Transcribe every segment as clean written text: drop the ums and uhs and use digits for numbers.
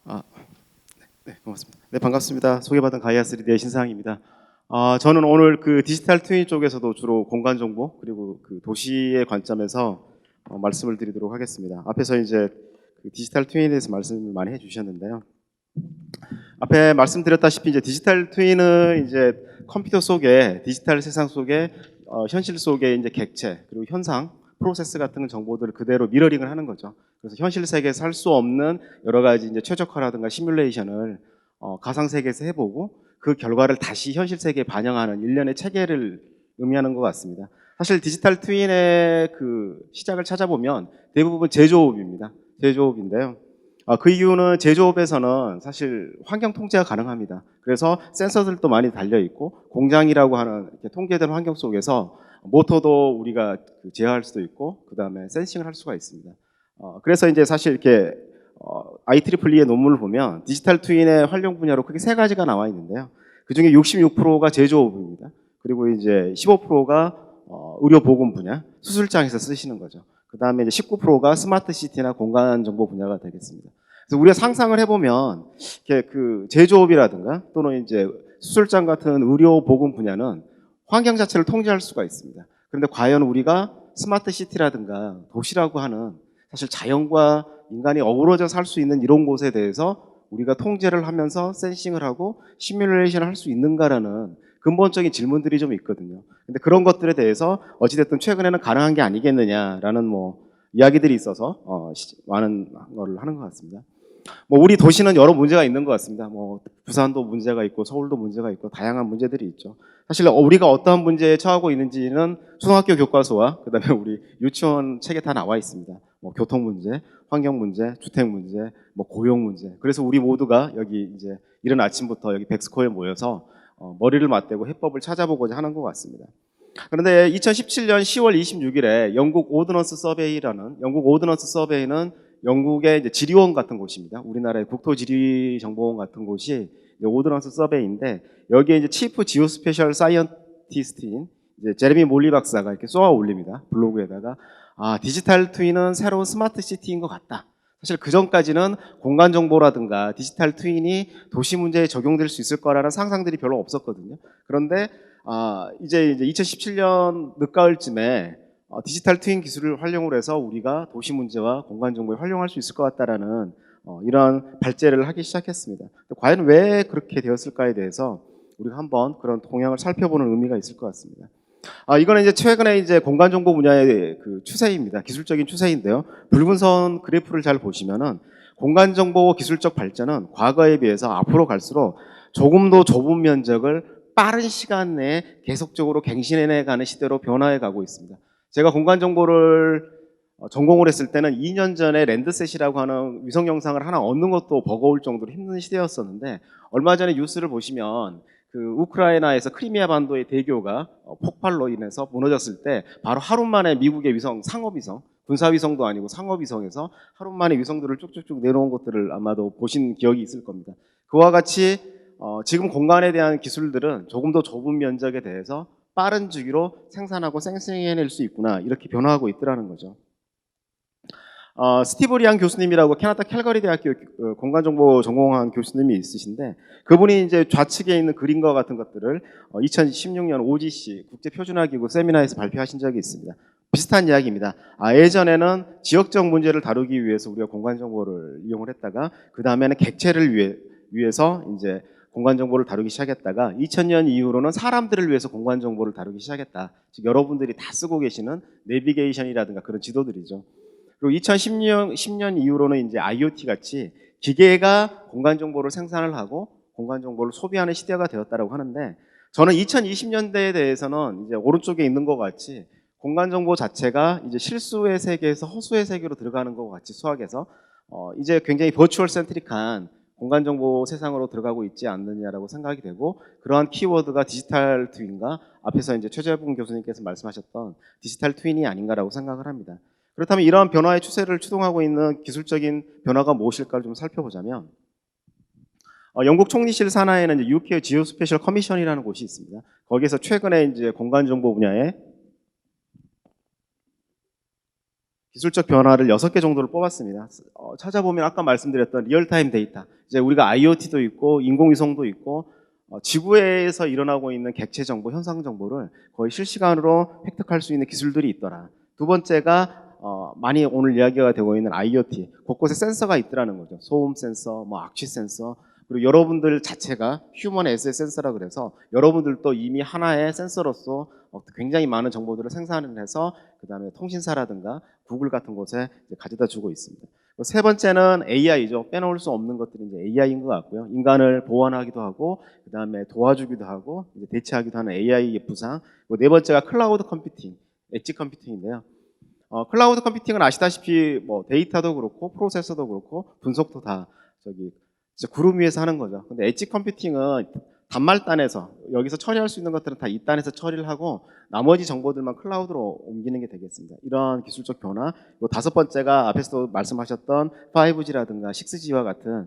아, 네, 고맙습니다. 네, 반갑습니다. 소개받은 가이아 3D의 신상입니다. 저는 오늘 그 디지털 트윈 쪽에서도 주로 공간 정보 그리고 그 도시의 관점에서 말씀을 드리도록 하겠습니다. 앞에서 이제 그 디지털 트윈에 대해서 말씀을 많이 해주셨는데요. 앞에 말씀드렸다시피 이제 디지털 트윈은 이제 컴퓨터 속에 디지털 세상 속에 현실 속에 이제 객체 그리고 현상 프로세스 같은 정보들을 그대로 미러링을 하는 거죠. 그래서 현실 세계에서 할 수 없는 여러 가지 이제 최적화라든가 시뮬레이션을 가상 세계에서 해보고 그 결과를 다시 현실 세계에 반영하는 일련의 체계를 의미하는 것 같습니다. 사실 디지털 트윈의 그 시작을 찾아보면 대부분 제조업입니다. 제조업인데요. 그 이유는 제조업에서는 사실 환경 통제가 가능합니다. 그래서 센서들도 많이 달려 있고 공장이라고 하는 이렇게 통제된 환경 속에서 모터도 우리가 제어할 수도 있고 그 다음에 센싱을 할 수가 있습니다. 그래서 이제 사실 이렇게 IEEE의 논문을 보면 디지털 트윈의 활용 분야로 크게 세 가지가 나와 있는데요. 그 중에 66%가 제조업입니다. 그리고 이제 15%가 의료 보건 분야, 수술장에서 쓰시는 거죠. 그 다음에 이제 19%가 스마트 시티나 공간 정보 분야가 되겠습니다. 그래서 우리가 상상을 해보면 이렇게 그 제조업이라든가 또는 이제 수술장 같은 의료 보건 분야는 환경 자체를 통제할 수가 있습니다. 그런데 과연 우리가 스마트 시티라든가 도시라고 하는 사실 자연과 인간이 어우러져 살 수 있는 이런 곳에 대해서 우리가 통제를 하면서 센싱을 하고 시뮬레이션을 할 수 있는가라는 근본적인 질문들이 좀 있거든요. 근데 그런 것들에 대해서 어찌됐든 최근에는 가능한 게 아니겠느냐라는 이야기들이 있어서 많은 걸 하는 것 같습니다. 우리 도시는 여러 문제가 있는 것 같습니다. 부산도 문제가 있고 서울도 문제가 있고 다양한 문제들이 있죠. 사실 우리가 어떠한 문제에 처하고 있는지는 초등학교 교과서와 그다음에 우리 유치원 책에 다 나와 있습니다. 교통 문제, 환경 문제, 주택 문제, 고용 문제. 그래서 우리 모두가 여기 이제 이른 아침부터 여기 백스코에 모여서 머리를 맞대고 해법을 찾아보고자 하는 것 같습니다. 그런데 2017년 10월 26일에 영국 오드넌스 서베이라는 영국 오드넌스 서베이는 영국의 이제 지리원 같은 곳입니다. 우리나라의 국토지리정보원 같은 곳이 오드넌스 서베이인데 여기에 이제 치프 지오스페셜 사이언티스트인 이제 제레미 몰리 박사가 이렇게 쏘아 올립니다. 블로그에다가 디지털 트윈은 새로운 스마트 시티인 것 같다. 사실 그 전까지는 공간 정보라든가 디지털 트윈이 도시 문제에 적용될 수 있을 거라는 상상들이 별로 없었거든요. 그런데 이제 2017년 늦가을쯤에 디지털 트윈 기술을 활용을 해서 우리가 도시 문제와 공간 정보에 활용할 수 있을 것 같다라는 이러한 발제를 하기 시작했습니다. 과연 왜 그렇게 되었을까에 대해서 우리가 한번 그런 동향을 살펴보는 의미가 있을 것 같습니다. 이거는 이제 최근에 이제 공간 정보 분야의 그 추세입니다. 기술적인 추세인데요. 붉은 선 그래프를 잘 보시면은 공간 정보 기술적 발전은 과거에 비해서 앞으로 갈수록 조금 더 좁은 면적을 빠른 시간 내에 계속적으로 갱신해 가는 시대로 변화해 가고 있습니다. 제가 공간 정보를 전공을 했을 때는 2년 전에 랜드셋이라고 하는 위성 영상을 하나 얻는 것도 버거울 정도로 힘든 시대였었는데 얼마 전에 뉴스를 보시면 그 우크라이나에서 크리미아 반도의 대교가 폭발로 인해서 무너졌을 때 바로 하루 만에 미국의 위성, 상업위성, 군사위성도 아니고 상업위성에서 하루 만에 위성들을 쭉쭉쭉 내려온 것들을 아마도 보신 기억이 있을 겁니다. 그와 같이 지금 공간에 대한 기술들은 조금 더 좁은 면적에 대해서 빠른 주기로 생산하고 생성해낼 수 있구나 이렇게 변화하고 있더라는 거죠. 스티브 리안 교수님이라고 캐나다 캘거리 대학교 공간정보 전공한 교수님이 있으신데 그분이 이제 좌측에 있는 그림과 같은 것들을 2016년 OGC 국제표준화기구 세미나에서 발표하신 적이 있습니다. 비슷한 이야기입니다. 예전에는 지역적 문제를 다루기 위해서 우리가 공간정보를 이용을 했다가 그 다음에는 객체를 위해서 이제 공간정보를 다루기 시작했다가 2000년 이후로는 사람들을 위해서 공간정보를 다루기 시작했다. 즉 여러분들이 다 쓰고 계시는 내비게이션이라든가 그런 지도들이죠. 그리고 2010년 이후로는 이제 IoT 같이 기계가 공간 정보를 생산을 하고 공간 정보를 소비하는 시대가 되었다고 하는데 저는 2020년대에 대해서는 이제 오른쪽에 있는 것 같이 공간 정보 자체가 이제 실수의 세계에서 허수의 세계로 들어가는 것 같이 수학에서 이제 굉장히 버추얼 센트릭한 공간 정보 세상으로 들어가고 있지 않느냐라고 생각이 되고 그러한 키워드가 디지털 트윈과 앞에서 이제 최재봉 교수님께서 말씀하셨던 디지털 트윈이 아닌가라고 생각을 합니다. 그렇다면 이러한 변화의 추세를 추동하고 있는 기술적인 변화가 무엇일까를 좀 살펴보자면 영국 총리실 산하에는 이제 UK 지오스페셜 커미션이라는 곳이 있습니다. 거기에서 최근에 이제 공간 정보 분야에 기술적 변화를 6개 정도를 뽑았습니다. 찾아보면 아까 말씀드렸던 리얼타임 데이터, 이제 우리가 IoT도 있고 인공위성도 있고 지구에서 일어나고 있는 객체 정보, 현상 정보를 거의 실시간으로 획득할 수 있는 기술들이 있더라. 두 번째가 많이 오늘 이야기가 되고 있는 IoT, 곳곳에 센서가 있더라는 거죠. 소음 센서, 뭐 악취 센서, 그리고 여러분들 자체가 휴먼 에셋 센서라 그래서 여러분들도 이미 하나의 센서로서 굉장히 많은 정보들을 생산을 해서 그 다음에 통신사라든가 구글 같은 곳에 가져다 주고 있습니다. 세 번째는 AI죠. 빼놓을 수 없는 것들이 이제 AI인 것 같고요. 인간을 보완하기도 하고, 그 다음에 도와주기도 하고, 이제 대체하기도 하는 AI의 부상. 네 번째가 클라우드 컴퓨팅, 엣지 컴퓨팅인데요. 클라우드 컴퓨팅은 아시다시피 뭐 데이터도 그렇고, 프로세서도 그렇고, 분석도 다 진짜 구름 위에서 하는 거죠. 근데 엣지 컴퓨팅은 단말단에서 여기서 처리할 수 있는 것들은 다 이 단에서 처리를 하고 나머지 정보들만 클라우드로 옮기는 게 되겠습니다. 이런 기술적 변화. 다섯 번째가 앞에서도 말씀하셨던 5G라든가 6G와 같은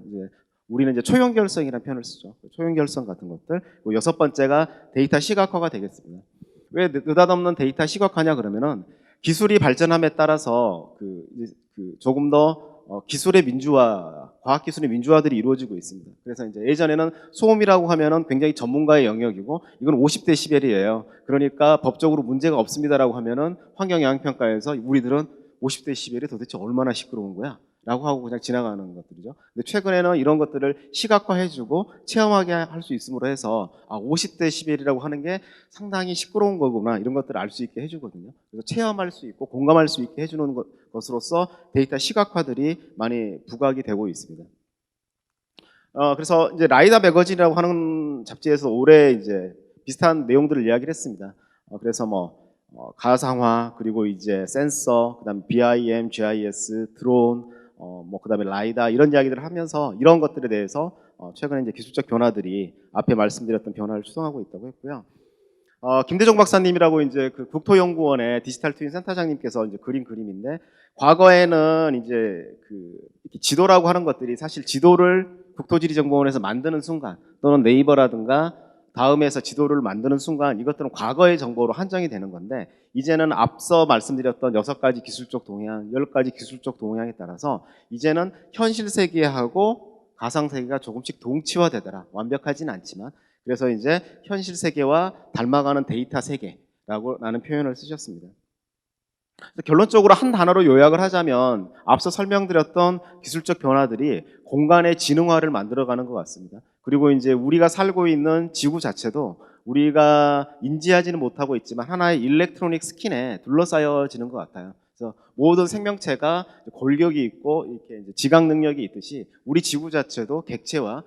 우리는 이제 초연결성이라는 표현을 쓰죠. 초연결성 같은 것들. 여섯 번째가 데이터 시각화가 되겠습니다. 왜 느닷없는 데이터 시각화냐 그러면은 기술이 발전함에 따라서 조금 더 기술의 민주화, 과학기술의 민주화들이 이루어지고 있습니다. 그래서 이제 예전에는 소음이라고 하면은 굉장히 전문가의 영역이고 이건 50데시벨이에요. 그러니까 법적으로 문제가 없습니다라고 하면은 환경영향평가에서 우리들은 50데시벨이 도대체 얼마나 시끄러운 거야? 라고 하고 그냥 지나가는 것들이죠. 근데 최근에는 이런 것들을 시각화해주고 체험하게 할 수 있음으로 해서 50데시벨이라고 하는 게 상당히 시끄러운 거구나 이런 것들을 알 수 있게 해주거든요. 그래서 체험할 수 있고 공감할 수 있게 해주는 것으로서 데이터 시각화들이 많이 부각이 되고 있습니다. 그래서 이제 라이다 매거진이라고 하는 잡지에서 올해 이제 비슷한 내용들을 이야기를 했습니다. 그래서 가상화 그리고 이제 센서, 그다음에 BIM, GIS, 드론, 그다음에 라이다 이런 이야기들을 하면서 이런 것들에 대해서 최근에 이제 기술적 변화들이 앞에 말씀드렸던 변화를 추동하고 있다고 했고요. 김대종 박사님이라고 이제 그 국토연구원의 디지털 트윈 센터장님께서 이제 그린 그림인데 과거에는 이제 이렇게 지도라고 하는 것들이 사실 지도를 국토지리정보원에서 만드는 순간 또는 네이버라든가 다음에서 지도를 만드는 순간 이것들은 과거의 정보로 한정이 되는 건데 이제는 앞서 말씀드렸던 6가지 기술적 동향, 10가지 기술적 동향에 따라서 이제는 현실 세계하고 가상 세계가 조금씩 동치화되더라. 완벽하진 않지만 그래서 이제 현실 세계와 닮아가는 데이터 세계라는 표현을 쓰셨습니다. 결론적으로 한 단어로 요약을 하자면 앞서 설명드렸던 기술적 변화들이 공간의 지능화를 만들어가는 것 같습니다. 그리고 이제 우리가 살고 있는 지구 자체도 우리가 인지하지는 못하고 있지만 하나의 일렉트로닉 스킨에 둘러싸여지는 것 같아요. 그래서 모든 생명체가 골격이 있고 이렇게 이제 지각 능력이 있듯이 우리 지구 자체도 객체와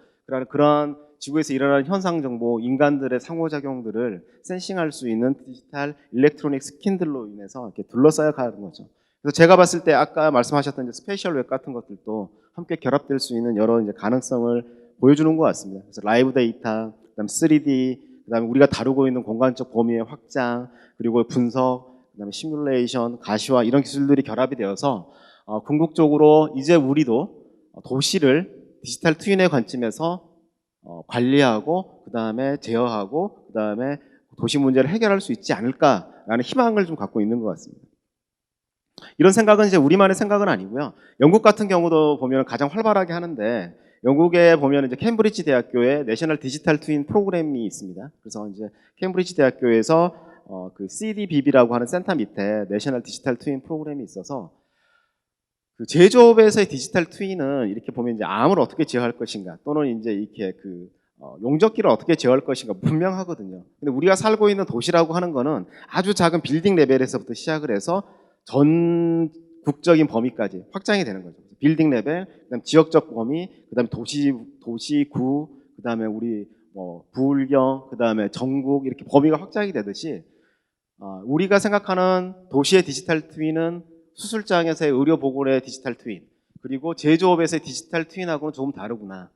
그런 지구에서 일어나는 현상 정보, 인간들의 상호작용들을 센싱할 수 있는 디지털 일렉트로닉 스킨들로 인해서 이렇게 둘러싸여 가는 거죠. 그래서 제가 봤을 때 아까 말씀하셨던 이제 스페셜 웹 같은 것들도 함께 결합될 수 있는 여러 이제 가능성을 보여주는 것 같습니다. 그래서 라이브 데이터, 그다음 3D, 그다음에 우리가 다루고 있는 공간적 범위의 확장, 그리고 분석, 그다음에 시뮬레이션, 가시화 이런 기술들이 결합이 되어서 궁극적으로 이제 우리도 도시를 디지털 트윈의 관점에서 관리하고 그다음에 제어하고 그다음에 도시 문제를 해결할 수 있지 않을까라는 희망을 좀 갖고 있는 것 같습니다. 이런 생각은 이제 우리만의 생각은 아니고요. 영국 같은 경우도 보면 가장 활발하게 하는데 영국에 보면 이제 캠브리지 대학교에 내셔널 디지털 트윈 프로그램이 있습니다. 그래서 이제 캠브리지 대학교에서 그 CDBB라고 하는 센터 밑에 내셔널 디지털 트윈 프로그램이 있어서 그 제조업에서의 디지털 트윈은 이렇게 보면 이제 암을 어떻게 제어할 것인가 또는 이제 이렇게 용접기를 어떻게 제어할 것인가 분명하거든요. 근데 우리가 살고 있는 도시라고 하는 거는 아주 작은 빌딩 레벨에서부터 시작을 해서 전국적인 범위까지 확장이 되는 거죠. 빌딩 레벨, 그다음 지역적 범위, 그다음에 도시구, 그다음에 우리 부울경, 그다음에 전국 이렇게 범위가 확장이 되듯이 우리가 생각하는 도시의 디지털 트윈은 수술장에서의 의료보건의 디지털 트윈 그리고 제조업에서의 디지털 트윈하고는 조금 다르구나.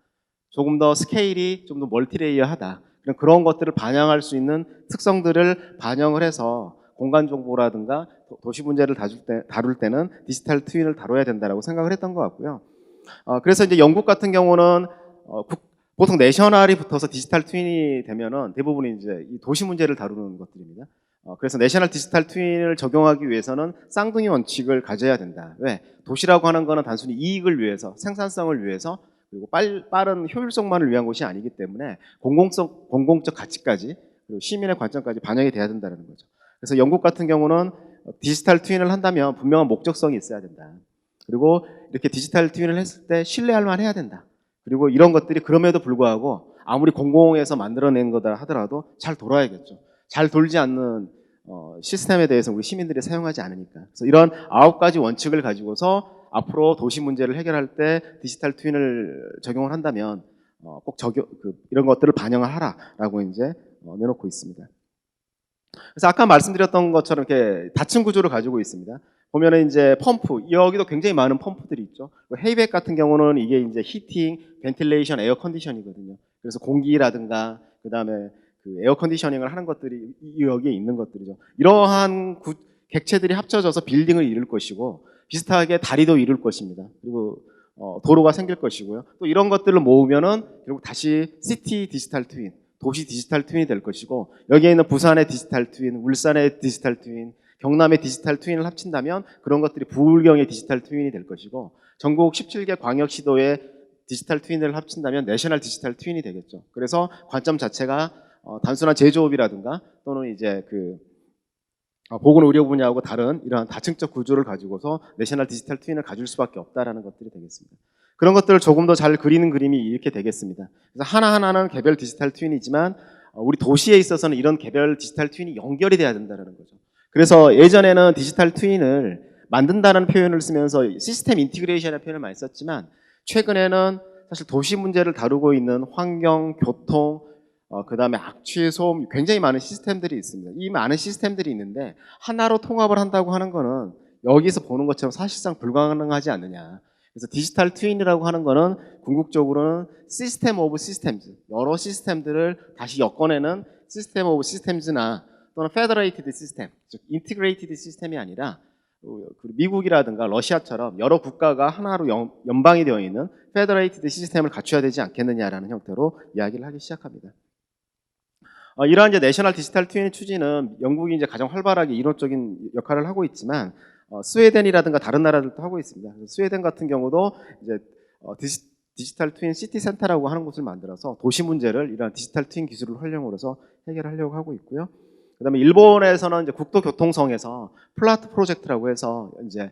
조금 더 스케일이 좀 더 멀티레이어하다. 그런 것들을 반영할 수 있는 특성들을 반영을 해서 공간 정보라든가 도시 문제를 다룰 때는 디지털 트윈을 다뤄야 된다라고 생각을 했던 것 같고요. 그래서 이제 영국 같은 경우는 보통 내셔널이 붙어서 디지털 트윈이 되면은 대부분 이제 이 도시 문제를 다루는 것들입니다. 그래서 내셔널 디지털 트윈을 적용하기 위해서는 쌍둥이 원칙을 가져야 된다. 왜? 도시라고 하는 거는 단순히 이익을 위해서, 생산성을 위해서, 그리고 빠른 효율성만을 위한 것이 아니기 때문에 공공적 가치까지, 그리고 시민의 관점까지 반영이 돼야 된다는 거죠. 그래서 영국 같은 경우는 디지털 트윈을 한다면 분명한 목적성이 있어야 된다. 그리고 이렇게 디지털 트윈을 했을 때 신뢰할 만해야 된다. 그리고 이런 것들이 그럼에도 불구하고 아무리 공공에서 만들어낸 거다 하더라도 잘 돌아야겠죠. 잘 돌지 않는 시스템에 대해서 우리 시민들이 사용하지 않으니까. 그래서 이런 9가지 원칙을 가지고서 앞으로 도시 문제를 해결할 때 디지털 트윈을 적용을 한다면 꼭 이런 것들을 반영을 하라라고 이제 내놓고 있습니다. 그래서 아까 말씀드렸던 것처럼 이렇게 닫힌 구조를 가지고 있습니다. 보면은 이제 펌프, 여기도 굉장히 많은 펌프들이 있죠. 헤이백 같은 경우는 이게 이제 히팅, 벤틸레이션, 에어 컨디셔닝이거든요. 그래서 공기라든가 그다음에 그 에어 컨디셔닝을 하는 것들이 여기에 있는 것들이죠. 이러한 객체들이 합쳐져서 빌딩을 이룰 것이고 비슷하게 다리도 이룰 것입니다. 그리고 도로가 생길 것이고요. 또 이런 것들을 모으면은 결국 다시 시티 디지털 트윈, 도시 디지털 트윈이 될 것이고 여기에 있는 부산의 디지털 트윈, 울산의 디지털 트윈, 경남의 디지털 트윈을 합친다면 그런 것들이 부울경의 디지털 트윈이 될 것이고 전국 17개 광역시도의 디지털 트윈을 합친다면 내셔널 디지털 트윈이 되겠죠. 그래서 관점 자체가 단순한 제조업이라든가 또는 이제 보건의료 분야하고 다른 이러한 다층적 구조를 가지고서 내셔널 디지털 트윈을 가질 수밖에 없다라는 것들이 되겠습니다. 그런 것들을 조금 더 잘 그리는 그림이 이렇게 되겠습니다. 그래서 하나하나는 개별 디지털 트윈이지만 우리 도시에 있어서는 이런 개별 디지털 트윈이 연결이 돼야 된다는 거죠. 그래서 예전에는 디지털 트윈을 만든다는 표현을 쓰면서 시스템 인티그레이션의 표현을 많이 썼지만 최근에는 사실 도시 문제를 다루고 있는 환경, 교통, 그 다음에 악취, 소음 굉장히 많은 시스템들이 있습니다. 이 많은 시스템들이 있는데 하나로 통합을 한다고 하는 거는 여기서 보는 것처럼 사실상 불가능하지 않느냐. 그래서 디지털 트윈이라고 하는 거는 궁극적으로는 시스템 오브 시스템즈, 여러 시스템들을 다시 엮어내는 시스템 오브 시스템즈나 또는 페더레이티드 시스템, 즉 인티그레이티드 시스템이 아니라 미국이라든가 러시아처럼 여러 국가가 하나로 연방이 되어 있는 페더레이티드 시스템을 갖춰야 되지 않겠느냐라는 형태로 이야기를 하기 시작합니다. 이러한 이제 내셔널 디지털 트윈 추진은 영국이 이제 가장 활발하게 이론적인 역할을 하고 있지만 스웨덴이라든가 다른 나라들도 하고 있습니다. 스웨덴 같은 경우도 이제 디지털 트윈 시티 센터라고 하는 곳을 만들어서 도시 문제를 이러한 디지털 트윈 기술을 활용으로서 해결하려고 하고 있고요. 그다음에 일본에서는 이제 국토교통성에서 플라트 프로젝트라고 해서 이제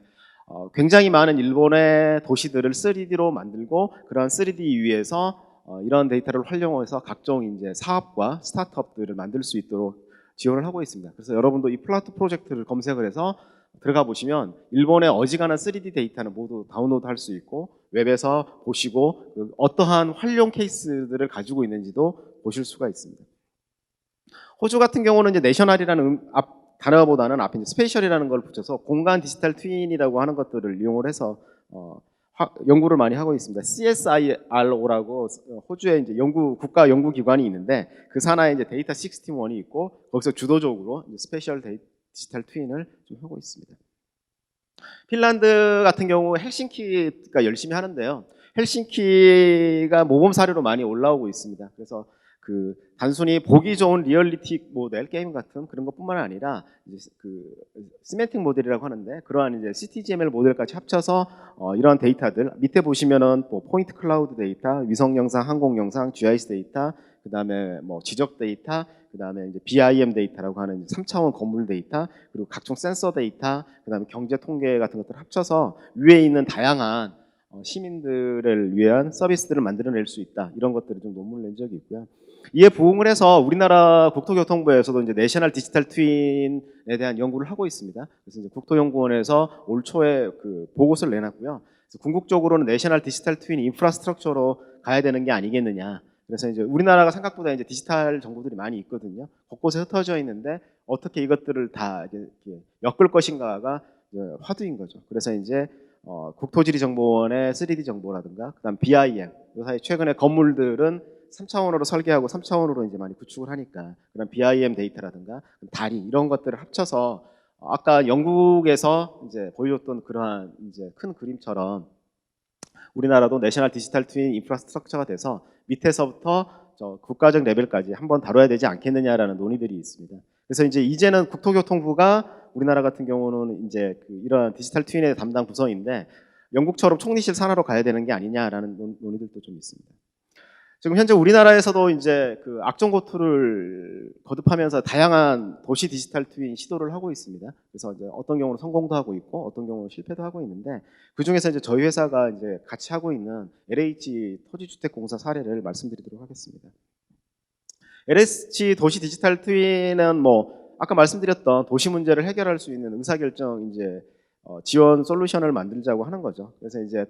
굉장히 많은 일본의 도시들을 3D로 만들고 그런 3D 위에서 이런 데이터를 활용해서 각종 이제 사업과 스타트업들을 만들 수 있도록 지원을 하고 있습니다. 그래서 여러분도 이 플라트 프로젝트를 검색을 해서 들어가 보시면 일본의 어지간한 3D 데이터는 모두 다운로드 할 수 있고 웹에서 보시고 어떠한 활용 케이스들을 가지고 있는지도 보실 수가 있습니다. 호주 같은 경우는 이제 내셔널이라는 단어보다는 앞에 이제 스페이셜이라는 걸 붙여서 공간 디지털 트윈이라고 하는 것들을 이용을 해서 연구를 많이 하고 있습니다. CSIRO라고 호주의 이제 국가 연구 기관이 있는데 그 산하에 이제 데이터 61이 있고 거기서 주도적으로 이제 스페셜 디지털 트윈을 좀 하고 있습니다. 핀란드 같은 경우 헬싱키가 열심히 하는데요. 헬싱키가 모범 사례로 많이 올라오고 있습니다. 그래서 단순히 보기 좋은 리얼리티 모델 게임 같은 그런 것뿐만 아니라 이제 시멘틱 모델이라고 하는데 그러한 이제 CTGML 모델까지 합쳐서 이러한 데이터들 밑에 보시면은 뭐 포인트 클라우드 데이터, 위성 영상, 항공 영상, GIS 데이터, 그다음에 뭐 지적 데이터, 그다음에 이제 BIM 데이터라고 하는 3차원 건물 데이터, 그리고 각종 센서 데이터, 그다음에 경제 통계 같은 것들을 합쳐서 위에 있는 다양한 시민들을 위한 서비스들을 만들어낼 수 있다. 이런 것들을 좀 논문을 낸 적이 있고요. 이에 부응을 해서 우리나라 국토교통부에서도 이제 내셔널 디지털 트윈에 대한 연구를 하고 있습니다. 그래서 이제 국토연구원에서 올 초에 보고서를 내놨고요. 그래서 궁극적으로는 내셔널 디지털 트윈 인프라스트럭처로 가야 되는 게 아니겠느냐. 그래서 이제 우리나라가 생각보다 이제 디지털 정보들이 많이 있거든요. 곳곳에 흩어져 있는데 어떻게 이것들을 다 이렇게 엮을 것인가가 화두인 거죠. 그래서 이제 국토지리정보원의 3D 정보라든가, 그다음 BIM, 요사이 최근에 건물들은 3차원으로 설계하고 3차원으로 이제 많이 구축을 하니까 그런 BIM 데이터라든가 다리 이런 것들을 합쳐서 아까 영국에서 이제 보여줬던 그러한 이제 큰 그림처럼 우리나라도 내셔널 디지털 트윈 인프라스트럭처가 돼서 밑에서부터 국가적 레벨까지 한번 다뤄야 되지 않겠느냐라는 논의들이 있습니다. 그래서 이제는 국토교통부가 우리나라 같은 경우는 이제 이러한 디지털 트윈의 담당 부서인데 영국처럼 총리실 산하로 가야 되는 게 아니냐라는 논의들도 좀 있습니다. 지금 현재 우리나라에서도 이제 악정고 툴을 거듭하면서 다양한 도시 디지털 트윈 시도를 하고 있습니다. 그래서 이제 어떤 경우는 성공도 하고 있고 어떤 경우는 실패도 하고 있는데 그 중에서 이제 저희 회사가 이제 같이 하고 있는 LH 토지주택공사 사례를 말씀드리도록 하겠습니다. LH 도시 디지털 트윈은 아까 말씀드렸던 도시 문제를 해결할 수 있는 의사결정 지원 솔루션을 만들자고 하는 거죠. 그래서 이제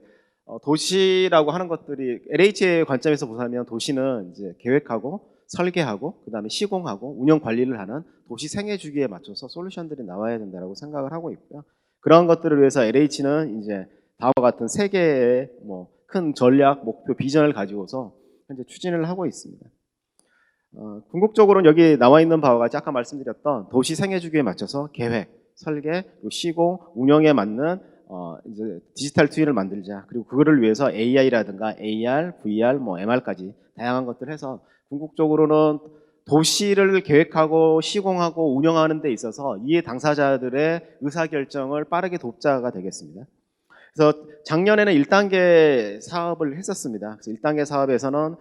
도시라고 하는 것들이 LH의 관점에서 보자면 도시는 이제 계획하고 설계하고 그다음에 시공하고 운영 관리를 하는 도시 생애 주기에 맞춰서 솔루션들이 나와야 된다라고 생각을 하고 있고요. 그런 것들을 위해서 LH는 이제 다음과 같은 세 개의 큰 전략, 목표, 비전을 가지고서 현재 추진을 하고 있습니다. 궁극적으로는 여기 나와 있는 바와 같이 아까 말씀드렸던 도시 생애 주기에 맞춰서 계획, 설계, 시공, 운영에 맞는 이제 디지털 트윈을 만들자. 그리고 그거를 위해서 AI라든가 AR, VR, MR까지 다양한 것들을 해서 궁극적으로는 도시를 계획하고 시공하고 운영하는 데 있어서 이해 당사자들의 의사결정을 빠르게 돕자가 되겠습니다. 그래서 작년에는 1단계 사업을 했었습니다. 그래서 1단계 사업에서는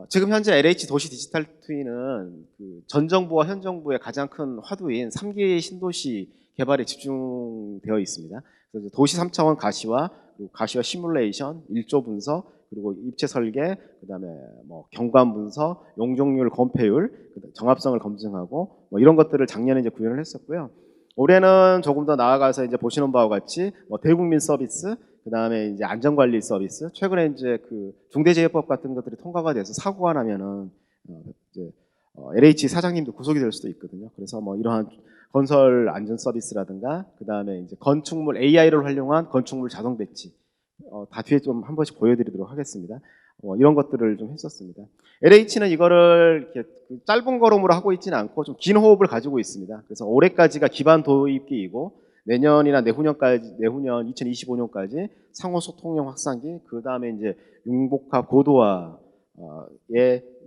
지금 현재 LH 도시 디지털 트윈은 전 정부와 현 정부의 가장 큰 화두인 3기 신도시 개발에 집중되어 있습니다. 그래서 도시 3차원 가시화, 그리고 가시화 시뮬레이션, 일조 분석, 그리고 입체 설계, 그다음에 경관 분석, 용적률 검폐율, 정합성을 검증하고 이런 것들을 작년에 이제 구현을 했었고요. 올해는 조금 더 나아가서 이제 보시는 바와 같이 대국민 서비스, 그다음에 이제 안전관리 서비스, 최근에 이제 중대재해법 같은 것들이 통과가 돼서 사고가 나면은 이제 LH 사장님도 구속이 될 수도 있거든요. 그래서 이러한 건설 안전 서비스라든가 그다음에 이제 건축물 AI를 활용한 건축물 자동 배치 다 뒤에 좀 한 번씩 보여드리도록 하겠습니다. 이런 것들을 좀 했었습니다. LH는 이거를 이렇게 짧은 걸음으로 하고 있지는 않고 좀 긴 호흡을 가지고 있습니다. 그래서 올해까지가 기반 도입기이고 내년이나 내후년 2025년까지 상호 소통형 확산기, 그 다음에 이제 융복합 고도화의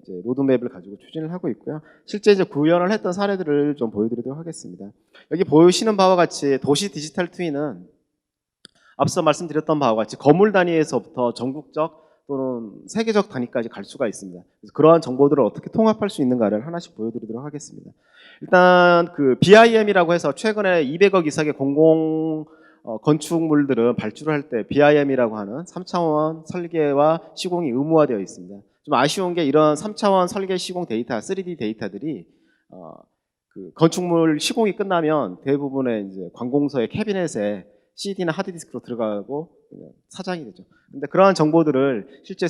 이제 로드맵을 가지고 추진을 하고 있고요. 실제 이제 구현을 했던 사례들을 좀 보여드리도록 하겠습니다. 여기 보시는 바와 같이 도시 디지털 트윈은 앞서 말씀드렸던 바와 같이 건물 단위에서부터 전국적 또는 세계적 단위까지 갈 수가 있습니다. 그래서 그러한 정보들을 어떻게 통합할 수 있는가를 하나씩 보여드리도록 하겠습니다. 일단 BIM이라고 해서 최근에 200억 이상의 공공 건축물들은 발주를 할 때 BIM이라고 하는 3차원 설계와 시공이 의무화되어 있습니다. 좀 아쉬운 게 이런 3차원 설계 시공 데이터, 3D 데이터들이 건축물 시공이 끝나면 대부분의 이제 관공서의 캐비넷에 CD나 하드디스크로 들어가고 사장이 되죠. 근데 그러한 정보들을 실제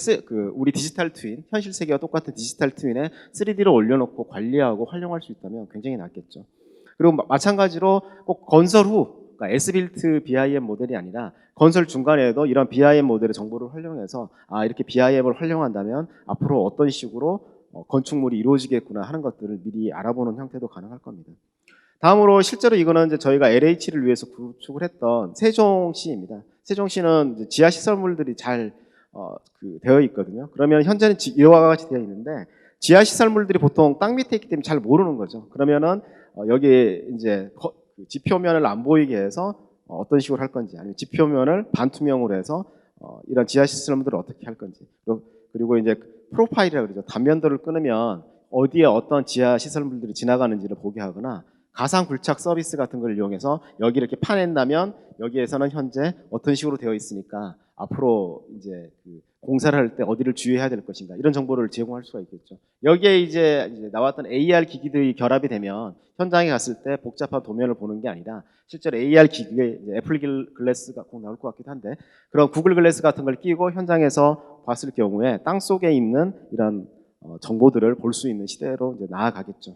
우리 디지털 트윈, 현실 세계와 똑같은 디지털 트윈에 3D로 올려놓고 관리하고 활용할 수 있다면 굉장히 낫겠죠. 그리고 마찬가지로 꼭 건설 후, 그러니까 S빌트 BIM 모델이 아니라 건설 중간에도 이런 BIM 모델의 정보를 활용해서 이렇게 BIM을 활용한다면 앞으로 어떤 식으로 건축물이 이루어지겠구나 하는 것들을 미리 알아보는 형태도 가능할 겁니다. 다음으로 실제로 이거는 이제 저희가 LH를 위해서 구축을 했던 세종시입니다. 세종시는 이제 지하 시설물들이 잘 되어 있거든요. 그러면 현재는 이와 같이 되어 있는데 지하 시설물들이 보통 땅 밑에 있기 때문에 잘 모르는 거죠. 그러면은 여기에 이제 지표면을 안 보이게 해서 어떤 식으로 할 건지, 아니면 지표면을 반투명으로 해서 이런 지하 시설물들을 어떻게 할 건지, 그리고 이제 프로파일이라고 그러죠. 단면도를 끊으면 어디에 어떤 지하 시설물들이 지나가는지를 보게 하거나 가상 굴착 서비스 같은 걸 이용해서 여기 이렇게 파낸다면 여기에서는 현재 어떤 식으로 되어 있으니까 앞으로 이제 공사를 할 때 어디를 주의해야 될 것인가, 이런 정보를 제공할 수가 있겠죠. 여기에 이제 나왔던 AR 기기들이 결합이 되면 현장에 갔을 때 복잡한 도면을 보는 게 아니라 실제로 AR 기기에 애플 글래스가 꼭 나올 것 같기도 한데 그런 구글 글래스 같은 걸 끼고 현장에서 봤을 경우에 땅 속에 있는 이런 정보들을 볼 수 있는 시대로 이제 나아가겠죠.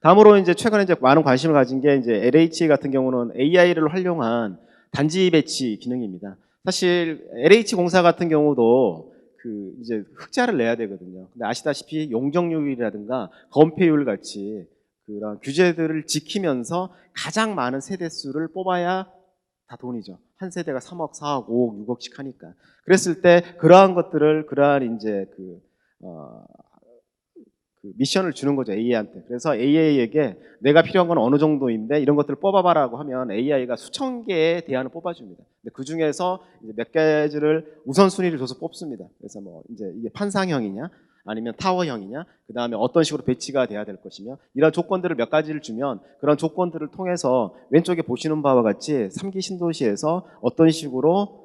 다음으로 이제 최근에 이제 많은 관심을 가진 게 이제 LH 같은 경우는 AI를 활용한 단지 배치 기능입니다. 사실 LH 공사 같은 경우도 이제 흑자를 내야 되거든요. 근데 아시다시피 용적률이라든가 건폐율 같이 그런 규제들을 지키면서 가장 많은 세대 수를 뽑아야 다 돈이죠. 한 세대가 3억, 4억, 5억, 6억씩 하니까. 그랬을 때 그러한 것들을 그러한 이제 그 미션을 주는 거죠, AI한테. 그래서 AI에게 내가 필요한 건 어느 정도인데 이런 것들을 뽑아봐라고 하면 AI가 수천 개의 대안을 뽑아줍니다. 근데 그 중에서 이제 몇 가지를 우선순위를 줘서 뽑습니다. 그래서 뭐 이제 이게 판상형이냐, 아니면 타워형이냐, 그 다음에 어떤 식으로 배치가 돼야 될 것이며, 이런 조건들을 몇 가지를 주면 그런 조건들을 통해서 왼쪽에 보시는 바와 같이 3기 신도시에서 어떤 식으로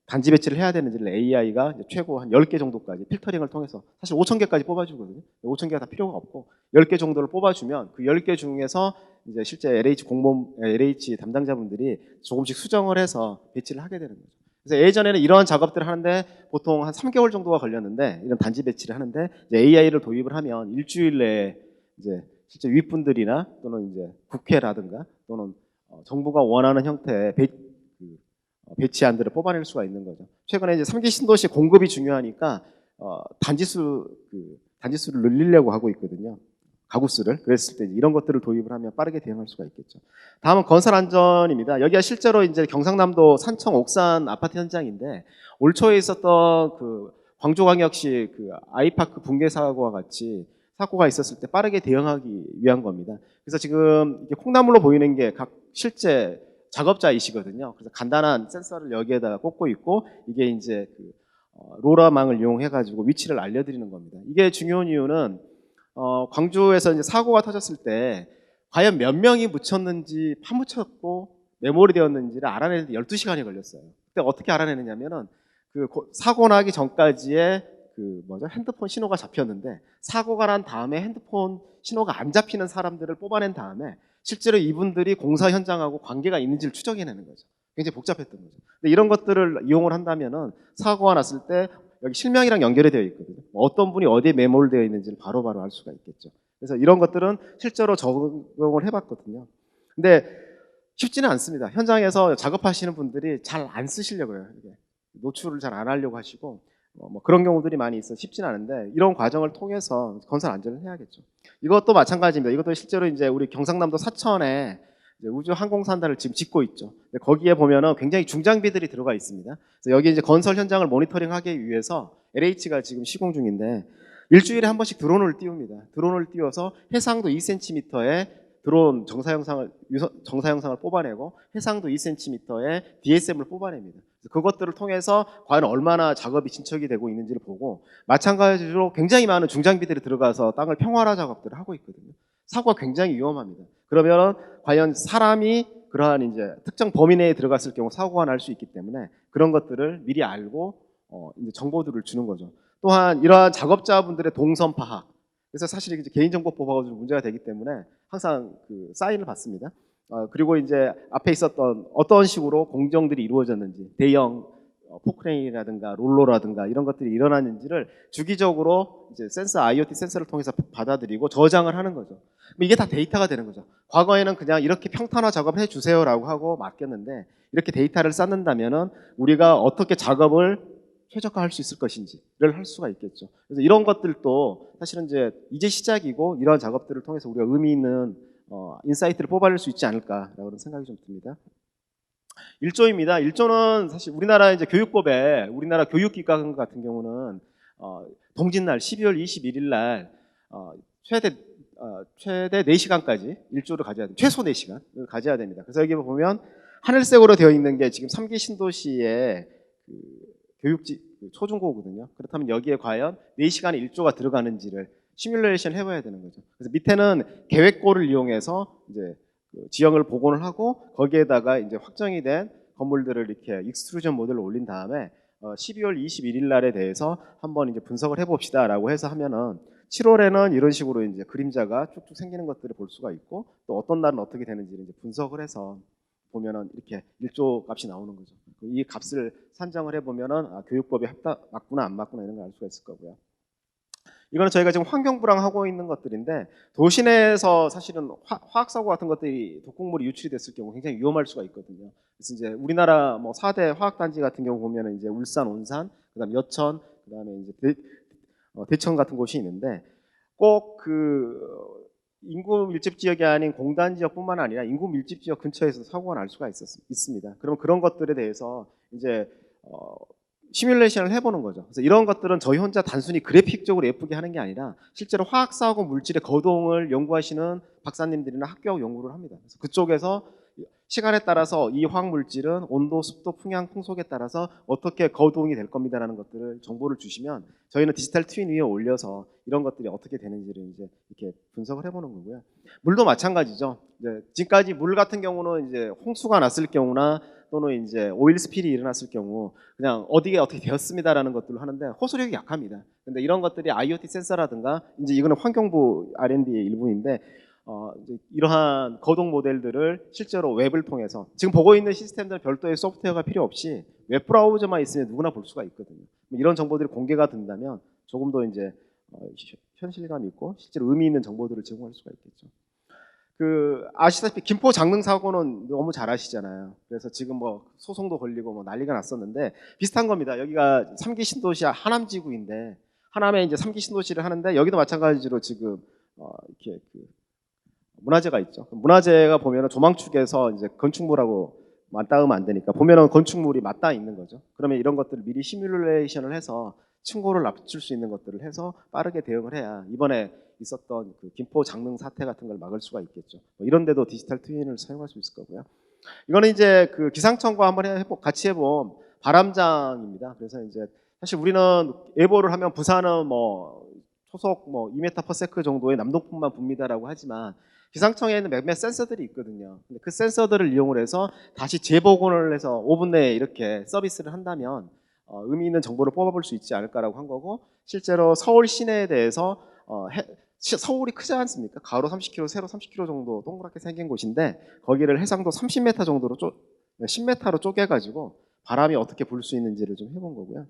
단지 배치를 해야 되는지를 AI가 최고 한 10개 정도까지 필터링을 통해서, 사실 5,000개까지 뽑아주거든요. 5,000개가 다 필요가 없고 10개 정도를 뽑아주면 그 10개 중에서 이제 실제 LH 담당자분들이 조금씩 수정을 해서 배치를 하게 되는 거죠. 그래서 예전에는 이러한 작업들을 하는데 보통 한 3개월 정도가 걸렸는데, 이런 단지 배치를 하는데 AI를 도입을 하면 일주일 내에 이제 실제 윗분들이나 또는 이제 국회라든가 또는 정부가 원하는 형태의 배치안들을 뽑아낼 수가 있는 거죠. 최근에 이제 3기 신도시 공급이 중요하니까 단지수를 늘리려고 하고 있거든요. 가구수를. 그랬을 때 이런 것들을 도입을 하면 빠르게 대응할 수가 있겠죠. 다음은 건설 안전입니다. 여기가 실제로 이제 경상남도 산청 옥산 아파트 현장인데, 올 초에 있었던 그 광주광역시 그 아이파크 붕괴 사고와 같이 사고가 있었을 때 빠르게 대응하기 위한 겁니다. 그래서 지금 이게 콩나물로 보이는 게 각 실제 작업자이시거든요. 그래서 간단한 센서를 여기에다가 꽂고 있고, 이게 이제 로라망을 이용해가지고 위치를 알려드리는 겁니다. 이게 중요한 이유는 광주에서 이제 사고가 터졌을 때 과연 몇 명이 묻혔는지, 파묻혔고 메모리 되었는지를 알아내는데 12시간이 걸렸어요. 그때 어떻게 알아내느냐면은 사고 나기 전까지의 핸드폰 신호가 잡혔는데, 사고가 난 다음에 핸드폰 신호가 안 잡히는 사람들을 뽑아낸 다음에 실제로 이분들이 공사 현장하고 관계가 있는지를 추정해내는 거죠. 굉장히 복잡했던 거죠. 근데 이런 것들을 이용을 한다면은 사고가 났을 때 여기 실명이랑 연결이 되어 있거든요. 어떤 분이 어디에 메모되어 있는지를 바로바로 알 수가 있겠죠. 그래서 이런 것들은 실제로 적용을 해봤거든요. 근데 쉽지는 않습니다. 현장에서 작업하시는 분들이 잘 안 쓰시려고 해요. 이게 노출을 잘 안 하려고 하시고 뭐 그런 경우들이 많이 있어 쉽지는 않은데, 이런 과정을 통해서 건설 안전을 해야겠죠. 이것도 마찬가지입니다. 이것도 실제로 이제 우리 경상남도 사천에 우주 항공산단을 지금 짓고 있죠. 거기에 보면은 굉장히 중장비들이 들어가 있습니다. 그래서 여기 이제 건설 현장을 모니터링하기 위해서 LH가 지금 시공 중인데, 일주일에 한 번씩 드론을 띄웁니다. 드론을 띄워서 해상도 2cm의 드론 정사 영상을 뽑아내고 해상도 2cm의 DSM을 뽑아냅니다. 그것들을 통해서 과연 얼마나 작업이 진척이 되고 있는지를 보고, 마찬가지로 굉장히 많은 중장비들이 들어가서 땅을 평활화 작업들을 하고 있거든요. 사고가 굉장히 위험합니다. 그러면 과연 사람이 그러한 이제 특정 범위 내에 들어갔을 경우 사고가 날 수 있기 때문에 그런 것들을 미리 알고 이제 정보들을 주는 거죠. 또한 이러한 작업자분들의 동선 파악. 그래서 사실 이제 개인정보법하고 좀 문제가 되기 때문에 항상 사인을 받습니다. 그리고 이제 앞에 있었던 어떤 식으로 공정들이 이루어졌는지, 대형 포크레인이라든가 롤러라든가 이런 것들이 일어났는지를 주기적으로 이제 IoT 센서를 통해서 받아들이고 저장을 하는 거죠. 이게 다 데이터가 되는 거죠. 과거에는 그냥 이렇게 평탄화 작업을 해주세요라고 하고 맡겼는데, 이렇게 데이터를 쌓는다면은 우리가 어떻게 작업을 최적화할 수 있을 것인지를 할 수가 있겠죠. 그래서 이런 것들도 사실은 이제 시작이고, 이러한 작업들을 통해서 우리가 의미 있는 인사이트를 뽑아낼 수 있지 않을까라는 생각이 좀 듭니다. 1조입니다. 1조는 사실 우리나라 이제 교육법에, 우리나라 교육기관 같은 경우는 동짓날 12월 21일 날 최대 4시간까지 1조를 가져야 됩니다. 최소 4시간 가져야 됩니다. 그래서 여기 보면 하늘색으로 되어 있는 게 지금 3기 신도시의 교육지 초중고거든요. 그렇다면 여기에 과연 4시간에 1조가 들어가는지를 시뮬레이션 해봐야 되는 거죠. 그래서 밑에는 계획고를 이용해서 이제 지형을 복원을 하고, 거기에다가 이제 확정이 된 건물들을 이렇게 익스트루전 모델로 올린 다음에 12월 21일 날에 대해서 한번 이제 분석을 해봅시다라고 해서 하면은 7월에는 이런 식으로 이제 그림자가 쭉쭉 생기는 것들을 볼 수가 있고, 또 어떤 날은 어떻게 되는지를 이제 분석을 해서 보면은 이렇게 1조 값이 나오는 거죠. 이 값을 산정을 해보면은 교육법이 맞구나 안 맞구나 이런 걸 알 수가 있을 거고요. 이거는 저희가 지금 환경부랑 하고 있는 것들인데, 도시 내에서 사실은 화학사고 같은 것들이 독극물이 유출이 됐을 경우 굉장히 위험할 수가 있거든요. 그래서 이제 우리나라 뭐 4대 화학단지 같은 경우 보면은 이제 울산, 온산, 그다음 여천, 그다음에 이제 대천 같은 곳이 있는데, 꼭 인구 밀집 지역이 아닌 공단 지역뿐만 아니라 인구 밀집 지역 근처에서 사고가 날 수가 있습니다. 그럼 그런 것들에 대해서 이제 시뮬레이션을 해보는 거죠. 그래서 이런 것들은 저희 혼자 단순히 그래픽적으로 예쁘게 하는 게 아니라 실제로 화학사하고 물질의 거동을 연구하시는 박사님들이나 학교하고 연구를 합니다. 그래서 그쪽에서 시간에 따라서 이 화학물질은 온도, 습도, 풍향, 풍속에 따라서 어떻게 거동이 될 겁니다라는 것들을 정보를 주시면 저희는 디지털 트윈 위에 올려서 이런 것들이 어떻게 되는지를 이제 이렇게 분석을 해보는 거고요. 물도 마찬가지죠. 이제 지금까지 물 같은 경우는 이제 홍수가 났을 경우나 또는 이제 오일 스필이 일어났을 경우 그냥 어디에 어떻게 되었습니다라는 것들을 하는데 호소력이 약합니다. 근데 이런 것들이 IoT 센서라든가 이제 이거는 환경부 R&D의 일부인데 이제 이러한 거동 모델들을 실제로 웹을 통해서 지금 보고 있는 시스템들은 별도의 소프트웨어가 필요 없이 웹 브라우저만 있으면 누구나 볼 수가 있거든요. 이런 정보들이 공개가 된다면 조금 더 이제 현실감 있고 실제로 의미 있는 정보들을 제공할 수가 있겠죠. 아시다시피 김포 장릉 사고는 너무 잘 아시잖아요. 그래서 지금 뭐 소송도 걸리고 뭐 난리가 났었는데 비슷한 겁니다. 여기가 3기 신도시 하남지구인데 하남에 이제 3기 신도시를 하는데 여기도 마찬가지로 지금 이렇게 문화재가 있죠. 문화재가 보면은 조망축에서 이제 건축물하고 맞닿으면 안 되니까 보면은 건축물이 맞닿아 있는 거죠. 그러면 이런 것들을 미리 시뮬레이션을 해서 층고를 낮출 수 있는 것들을 해서 빠르게 대응을 해야 이번에 있었던 김포 장릉 사태 같은 걸 막을 수가 있겠죠. 이런 데도 디지털 트윈을 사용할 수 있을 거고요. 이거는 이제 기상청과 한번 같이 해본 바람장입니다. 그래서 이제 사실 우리는 예보를 하면 부산은 뭐 초속 뭐 2m/s 정도의 남동풍만 붑니다라고 하지만 기상청에는 몇몇 센서들이 있거든요. 근데 그 센서들을 이용을 해서 다시 재복원을 해서 5분 내에 이렇게 서비스를 한다면 의미 있는 정보를 뽑아볼 수 있지 않을까라고 한 거고 실제로 서울 시내에 대해서 서울이 크지 않습니까? 가로 30km, 세로 30km 정도 동그랗게 생긴 곳인데 거기를 해상도 30m 정도로 10m로 쪼개가지고 바람이 어떻게 불 수 있는지를 좀 해본 거고요.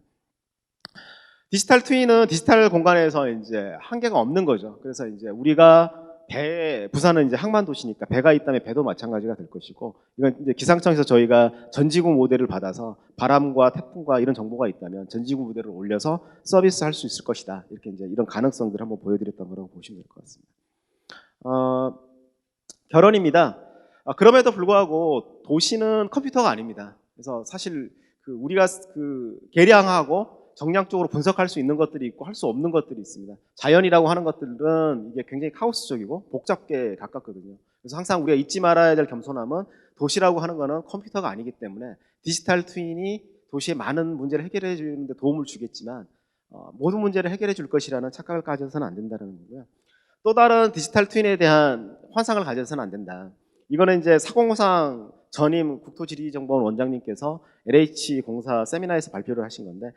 디지털 트윈은 디지털 공간에서 이제 한계가 없는 거죠. 그래서 이제 우리가 부산은 이제 항만 도시니까 배가 있다면 배도 마찬가지가 될 것이고, 이건 이제 기상청에서 저희가 전지구 모델을 받아서 바람과 태풍과 이런 정보가 있다면 전지구 모델을 올려서 서비스할 수 있을 것이다. 이렇게 이제 이런 가능성들을 한번 보여드렸던 거라고 보시면 될 것 같습니다. 결론입니다. 그럼에도 불구하고 도시는 컴퓨터가 아닙니다. 그래서 사실 우리가 계량하고 정량적으로 분석할 수 있는 것들이 있고 할 수 없는 것들이 있습니다. 자연이라고 하는 것들은 이게 굉장히 카오스적이고 복잡게 가깝거든요. 그래서 항상 우리가 잊지 말아야 될 겸손함은 도시라고 하는 거는 컴퓨터가 아니기 때문에 디지털 트윈이 도시의 많은 문제를 해결해 주는데 도움을 주겠지만 모든 문제를 해결해 줄 것이라는 착각을 가져서는 안 된다는 거고요. 또 다른 디지털 트윈에 대한 환상을 가져서는 안 된다. 이거는 이제 사공호상 전임 국토지리정보원 원장님께서 LH 공사 세미나에서 발표를 하신 건데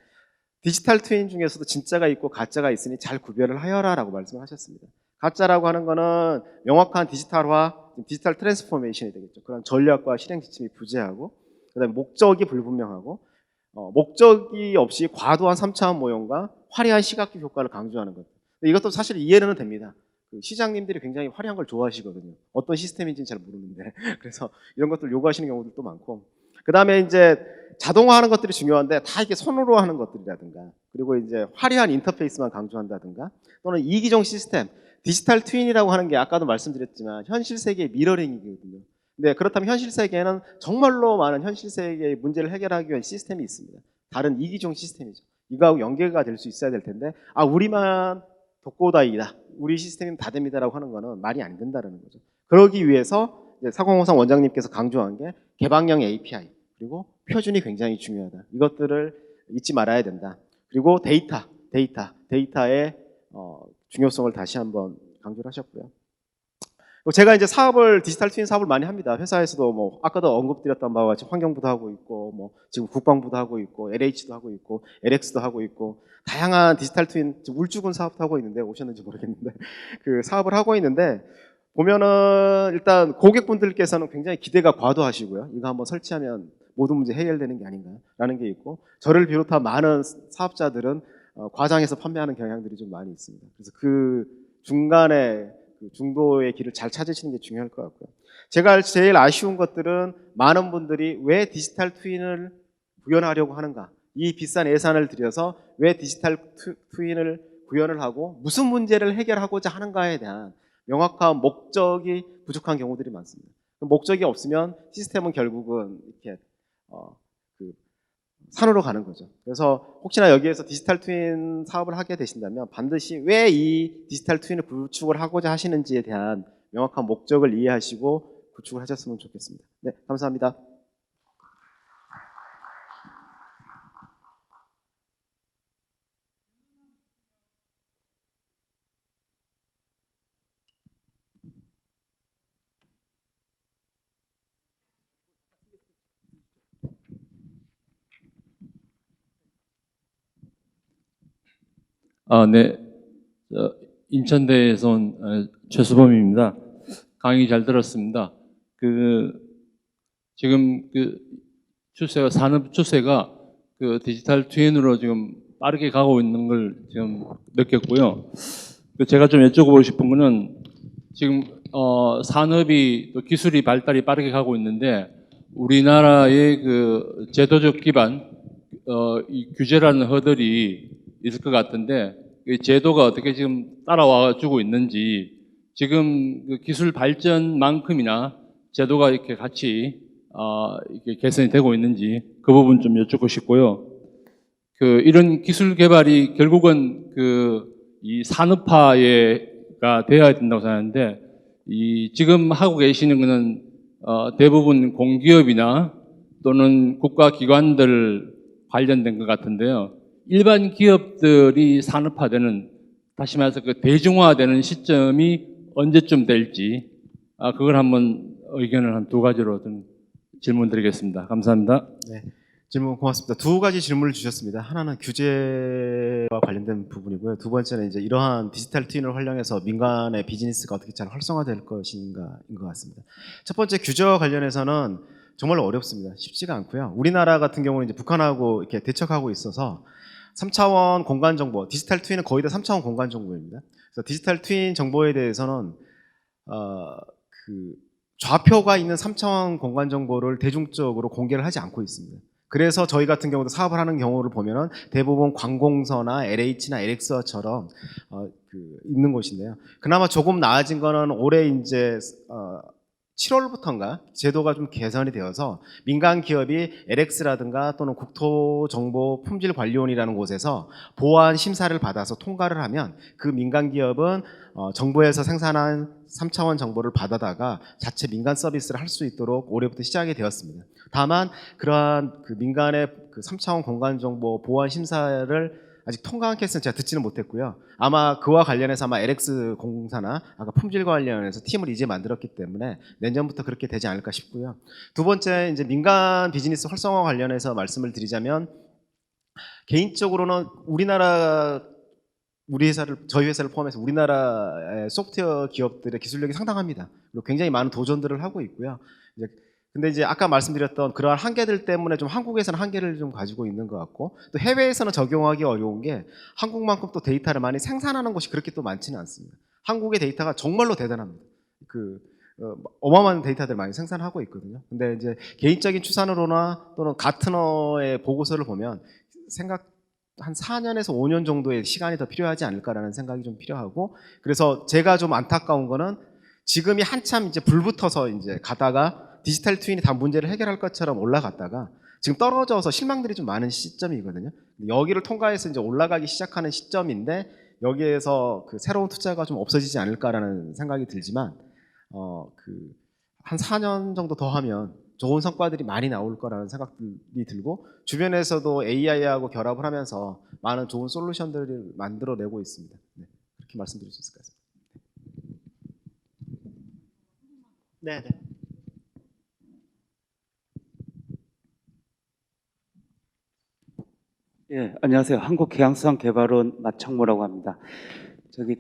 디지털 트윈 중에서도 진짜가 있고 가짜가 있으니 잘 구별을 하여라라고 말씀을 하셨습니다. 가짜라고 하는 거는 명확한 디지털화, 디지털 트랜스포메이션이 되겠죠. 그런 전략과 실행 지침이 부재하고 그다음에 목적이 불분명하고 목적이 없이 과도한 3차원 모형과 화려한 시각적 효과를 강조하는 것. 이것도 사실 이해는 됩니다. 시장님들이 굉장히 화려한 걸 좋아하시거든요. 어떤 시스템인지는 잘 모르는데 그래서 이런 것들 요구하시는 경우들도 많고 그 다음에 이제 자동화하는 것들이 중요한데 다 이게 손으로 하는 것들이라든가 그리고 이제 화려한 인터페이스만 강조한다든가 또는 이기종 시스템 디지털 트윈이라고 하는 게 아까도 말씀드렸지만 현실 세계의 미러링이거든요. 근데 그렇다면 현실 세계에는 정말로 많은 현실 세계의 문제를 해결하기 위한 시스템이 있습니다. 다른 이기종 시스템이죠. 이거하고 연계가 될 수 있어야 될 텐데 우리만 독고다이다. 우리 시스템이면 다 됩니다라고 하는 거는 말이 안 된다는 거죠. 그러기 위해서 사공호상 원장님께서 강조한 게 개방형 API 그리고 표준이 굉장히 중요하다. 이것들을 잊지 말아야 된다. 그리고 데이터의 중요성을 다시 한번 강조를 하셨고요. 제가 이제 디지털 트윈 사업을 많이 합니다. 회사에서도 뭐 아까도 언급드렸던 바와 같이 환경부도 하고 있고 뭐 지금 국방부도 하고 있고 LH도 하고 있고 LX도 하고 있고 다양한 디지털 트윈 울주군 사업도 하고 있는데 오셨는지 모르겠는데 그 사업을 하고 있는데 보면은 일단 고객분들께서는 굉장히 기대가 과도하시고요. 이거 한번 설치하면 모든 문제 해결되는 게 아닌가라는 게 있고 저를 비롯한 많은 사업자들은 과장해서 판매하는 경향들이 좀 많이 있습니다. 그래서 그 중간에 중도의 길을 잘 찾으시는 게 중요할 것 같고요. 제가 제일 아쉬운 것들은 많은 분들이 왜 디지털 트윈을 구현하려고 하는가 이 비싼 예산을 들여서 왜 디지털 트윈을 구현을 하고 무슨 문제를 해결하고자 하는가에 대한 명확한 목적이 부족한 경우들이 많습니다. 목적이 없으면 시스템은 결국은 이렇게 산으로 가는 거죠. 그래서 혹시나 여기에서 디지털 트윈 사업을 하게 되신다면 반드시 왜 이 디지털 트윈을 구축을 하고자 하시는지에 대한 명확한 목적을 이해하시고 구축을 하셨으면 좋겠습니다. 네, 감사합니다. 네. 인천대에서 온 최수범입니다. 강의 잘 들었습니다. 지금 산업 추세가 디지털 트윈으로 지금 빠르게 가고 있는 걸 지금 느꼈고요. 제가 좀 여쭤보고 싶은 거는 지금 산업이 또 기술이 발달이 빠르게 가고 있는데 우리나라의 제도적 기반 이 규제라는 허들이 있을 것 같은데 이 제도가 어떻게 지금 따라와 주고 있는지 지금 기술 발전만큼이나 제도가 이렇게 같이 이렇게 개선이 되고 있는지 그 부분 좀 여쭙고 싶고요. 이런 기술 개발이 결국은 이 산업화가 되어야 된다고 생각하는데 지금 하고 계시는 거는 대부분 공기업이나 또는 국가기관들 관련된 것 같은데요. 일반 기업들이 산업화되는, 다시 말해서 대중화되는 시점이 언제쯤 될지, 그걸 한번 의견을 한 두 가지로 좀 질문 드리겠습니다. 감사합니다. 네, 질문 고맙습니다. 두 가지 질문을 주셨습니다. 하나는 규제와 관련된 부분이고요. 두 번째는 이제 이러한 디지털 트윈을 활용해서 민간의 비즈니스가 어떻게 잘 활성화될 것인가인 것 같습니다. 첫 번째 규제와 관련해서는 정말 어렵습니다. 쉽지가 않고요. 우리나라 같은 경우는 이제 북한하고 이렇게 대척하고 있어서 3차원 공간 정보, 디지털 트윈은 거의 다 3차원 공간 정보입니다. 그래서 디지털 트윈 정보에 대해서는 좌표가 있는 3차원 공간 정보를 대중적으로 공개를 하지 않고 있습니다. 그래서 저희 같은 경우도 사업을 하는 경우를 보면은 대부분 관공서나 LH나 LX처럼 있는 곳인데요. 그나마 조금 나아진 거는 올해 이제 7월부터인가 제도가 좀 개선이 되어서 민간 기업이 LX라든가 또는 국토정보품질관리원이라는 곳에서 보안 심사를 받아서 통과를 하면 그 민간 기업은 정부에서 생산한 3차원 정보를 받아다가 자체 민간 서비스를 할 수 있도록 올해부터 시작이 되었습니다. 다만 그러한 민간의 3차원 공간정보 보안 심사를 아직 통과한 케이스는 제가 듣지는 못했고요. 아마 그와 관련해서 아마 LX 공사나 아까 품질 관련해서 팀을 이제 만들었기 때문에 내년부터 그렇게 되지 않을까 싶고요. 두 번째 이제 민간 비즈니스 활성화 관련해서 말씀을 드리자면 개인적으로는 저희 회사를 포함해서 우리나라의 소프트웨어 기업들의 기술력이 상당합니다. 그리고 굉장히 많은 도전들을 하고 있고요. 근데 이제 아까 말씀드렸던 그러한 한계들 때문에 좀 한국에서는 한계를 좀 가지고 있는 것 같고 또 해외에서는 적용하기 어려운 게 한국만큼 또 데이터를 많이 생산하는 곳이 그렇게 또 많지는 않습니다. 한국의 데이터가 정말로 대단합니다. 어마어마한 데이터들 많이 생산하고 있거든요. 근데 이제 개인적인 추산으로나 또는 가트너의 보고서를 보면 한 4년에서 5년 정도의 시간이 더 필요하지 않을까라는 생각이 좀 필요하고 그래서 제가 좀 안타까운 거는 지금이 한참 이제 불붙어서 이제 가다가 디지털 트윈이 다 문제를 해결할 것처럼 올라갔다가 지금 떨어져서 실망들이 좀 많은 시점이거든요. 여기를 통과해서 이제 올라가기 시작하는 시점인데 여기에서 새로운 투자가 좀 없어지지 않을까라는 생각이 들지만 한 4년 정도 더 하면 좋은 성과들이 많이 나올 거라는 생각이 들고 주변에서도 AI하고 결합을 하면서 많은 좋은 솔루션들을 만들어내고 있습니다. 네, 그렇게 말씀드릴 수 있을 것 같습니다. 네, 네. 예, 안녕하세요. 한국해양수산개발원 마창모라고 합니다.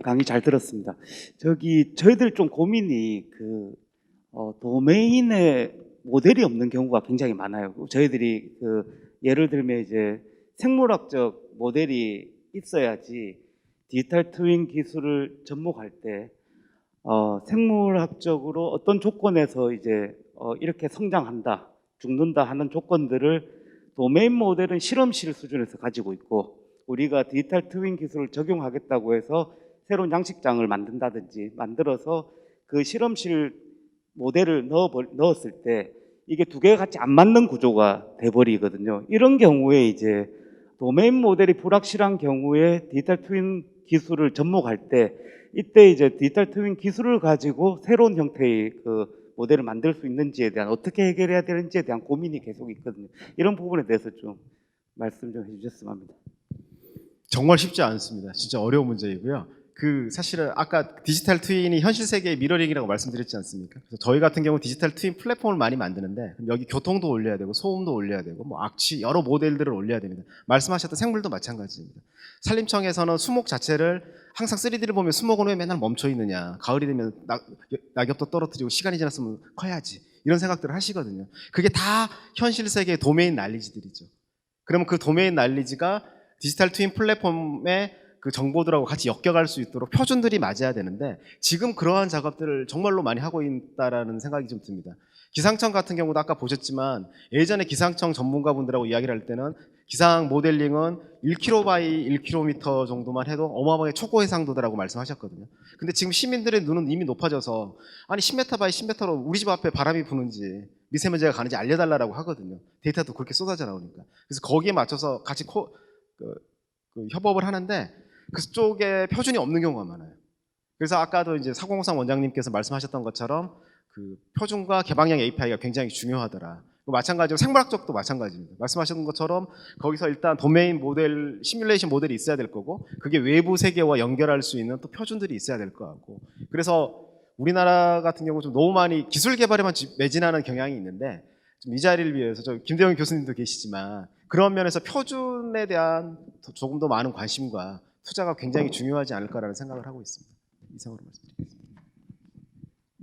강의 잘 들었습니다. 저희들 좀 고민이 도메인의 모델이 없는 경우가 굉장히 많아요. 저희들이 예를 들면 이제 생물학적 모델이 있어야지 디지털 트윈 기술을 접목할 때 생물학적으로 어떤 조건에서 이제 이렇게 성장한다, 죽는다 하는 조건들을 도메인 모델은 실험실 수준에서 가지고 있고 우리가 디지털 트윈 기술을 적용하겠다고 해서 새로운 양식장을 만든다든지 만들어서 그 실험실 모델을 넣었을 때 이게 두 개가 같이 안 맞는 구조가 돼버리거든요. 이런 경우에 이제 도메인 모델이 불확실한 경우에 디지털 트윈 기술을 접목할 때 이때 이제 디지털 트윈 기술을 가지고 새로운 형태의 그 모델을 만들 수 있는지에 대한 어떻게 해결해야 되는지에 대한 고민이 계속 있거든요. 이런 부분에 대해서 좀 말씀 좀 해주셨으면 합니다. 정말 쉽지 않습니다. 진짜 어려운 문제이고요. 그 사실은 아까 디지털 트윈이 현실 세계의 미러링이라고 말씀드렸지 않습니까? 그래서 저희 같은 경우 디지털 트윈 플랫폼을 많이 만드는데 여기 교통도 올려야 되고 소음도 올려야 되고 뭐 악취 여러 모델들을 올려야 됩니다. 말씀하셨던 생물도 마찬가지입니다. 산림청에서는 수목 자체를 항상 3D를 보면 수목은 왜 맨날 멈춰 있느냐, 가을이 되면 낙엽도 떨어뜨리고 시간이 지났으면 커야지, 이런 생각들을 하시거든요. 그게 다 현실 세계의 도메인 난리지들이죠. 그러면 그 도메인 난리지가 디지털 트윈 플랫폼에 그 정보들하고 같이 엮여갈 수 있도록 표준들이 맞아야 되는데 지금 그러한 작업들을 정말로 많이 하고 있다라는 생각이 좀 듭니다. 기상청 같은 경우도 아까 보셨지만 예전에 기상청 전문가분들하고 이야기를 할 때는 기상 모델링은 1km by 1km 정도만 해도 어마어마하게 초고 해상도다라고 말씀하셨거든요. 근데 지금 시민들의 눈은 이미 높아져서 아니 10m by 10m로 우리 집 앞에 바람이 부는지 미세먼지가 가는지 알려달라고 하거든요. 데이터도 그렇게 쏟아져 나오니까. 그래서 거기에 맞춰서 같이 협업을 하는데 그쪽에 표준이 없는 경우가 많아요. 그래서 아까도 이제 4003 원장님께서 말씀하셨던 것처럼 그 표준과 개방형 API가 굉장히 중요하더라. 마찬가지로 생물학적도 마찬가지입니다. 말씀하셨던 것처럼 거기서 일단 도메인 모델, 시뮬레이션 모델이 있어야 될 거고 그게 외부 세계와 연결할 수 있는 또 표준들이 있어야 될 것 같고 그래서 우리나라 같은 경우 좀 너무 많이 기술 개발에만 매진하는 경향이 있는데 좀 이 자리를 위해서 저 김대영 교수님도 계시지만 그런 면에서 표준에 대한 조금 더 많은 관심과 투자가 굉장히 중요하지 않을까라는 생각을 하고 있습니다. 이상으로 말씀드리겠습니다.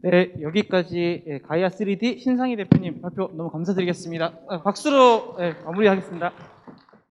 네, 여기까지 가이아 3D 신상희 대표님 발표 너무 감사드리겠습니다. 박수로 마무리하겠습니다.